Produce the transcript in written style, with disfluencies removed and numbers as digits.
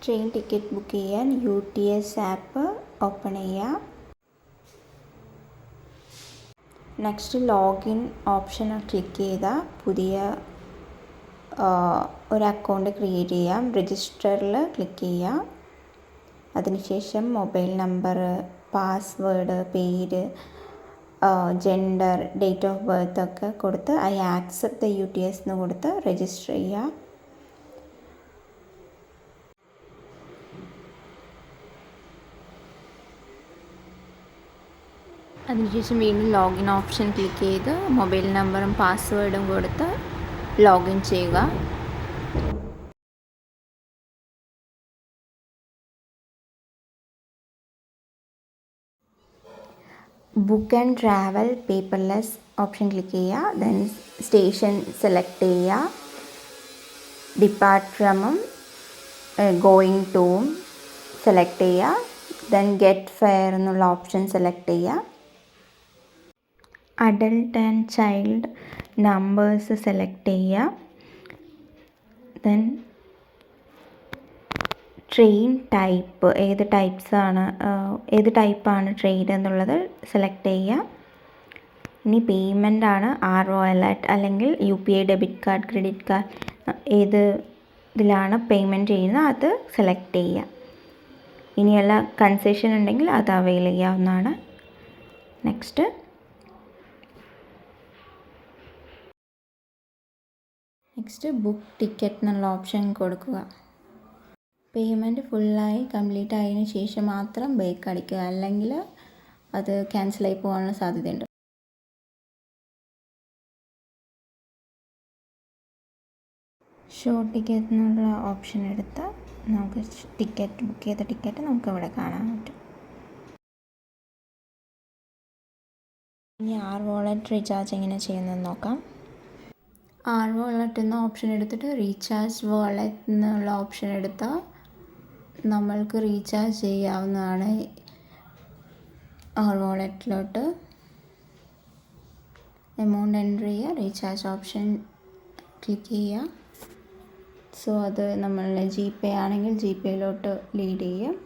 Train ticket book ചെയ്യാൻ UTS app open ചെയ്യുക. Next login option click ചെയ്താൽ പുതിയ ഒരു അക്കൗണ്ട് ക്രിയേറ്റ് ചെയ്യാം. രജിസ്റ്ററിൽ ക്ലിക്ക് ചെയ്യുക. അതിനുശേഷം മൊബൈൽ നമ്പർ, പാസ്വേഡ്, പേര്, ജെൻഡർ, ഡേറ്റ് ഓഫ് ബർത്ത് ഒക്കെ കൊടുത്ത് ഐ ആക്സെപ്റ്റ് ദ UTS എന്ന് കൊടുത്ത് രജിസ്റ്റർ ചെയ്യുക. അതിനുശേഷം വീണ്ടും ലോഗിൻ ഓപ്ഷൻ ക്ലിക്ക് ചെയ്ത് മൊബൈൽ നമ്പറും പാസ്വേഡും കൊടുത്ത് ലോഗിൻ ചെയ്യുക. Book and travel paperless option click ചെയ്യുക. ദെൻ സ്റ്റേഷൻ സെലക്ട് ചെയ്യുക. ഡിപ്പാർട്ട് ഫ്രമും ഗോയിങ് ടൂവും സെലക്ട് ചെയ്യുക. ദെൻ ഗെറ്റ് ഫെയർ എന്നുള്ള ഓപ്ഷൻ സെലക്ട് ചെയ്യുക. Adult and child numbers select ചെയ്യുക. ദെൻ ട്രെയിൻ ടൈപ്പ്, ഏത് ടൈപ്പാണ് ട്രെയിൻ എന്നുള്ളത് സെലക്ട് ചെയ്യുക. ഇനി പേയ്മെൻ്റ് ആണ് വാലറ്റ് അല്ലെങ്കിൽ UPI debit card, credit card, ഏത് ഇതിലാണ് പേയ്മെൻറ്റ് ചെയ്യുന്നത് അത് സെലക്ട് ചെയ്യുക. ഇനിയുള്ള കൺസെഷൻ ഉണ്ടെങ്കിൽ അത് അവൈൽ ചെയ്യാവുന്നതാണ്. നെക്സ്റ്റ് ബുക്ക് ടിക്കറ്റ് എന്നുള്ള ഓപ്ഷൻ കൊടുക്കുക. പേയ്മെൻറ്റ് ഫുള്ളായി കംപ്ലീറ്റ് ആയതിനു ശേഷം മാത്രം ബ്രേക്ക് അടിക്കുക, അല്ലെങ്കിൽ അത് ക്യാൻസലായി പോകാനുള്ള സാധ്യതയുണ്ട്. ഷോ ടിക്കറ്റ് എന്നുള്ള ഓപ്ഷൻ എടുത്ത് നമുക്ക് ബുക്ക് ചെയ്ത ടിക്കറ്റ് നമുക്ക് ഇവിടെ കാണാൻ പറ്റും. ഇനി വാലറ്റ് റീചാർജ് എങ്ങനെ ചെയ്യുന്നതെന്ന് നോക്കാം. വാലറ്റ് എന്ന ഓപ്ഷൻ എടുത്തിട്ട് റീചാർജ് വാലറ്റ് എന്നുള്ള ഓപ്ഷൻ എടുത്താൽ നമ്മൾക്ക് റീചാർജ് ചെയ്യാവുന്നതാണ്. വാലറ്റിലോട്ട് എമൗണ്ട് എൻ്റർ ചെയ്യുക, റീചാർജ് ഓപ്ഷൻ ക്ലിക്ക് ചെയ്യുക. സോ അത് നമ്മളുടെ GPay ആണെങ്കിൽ GPayയിലോട്ട് ലീഡ് ചെയ്യും.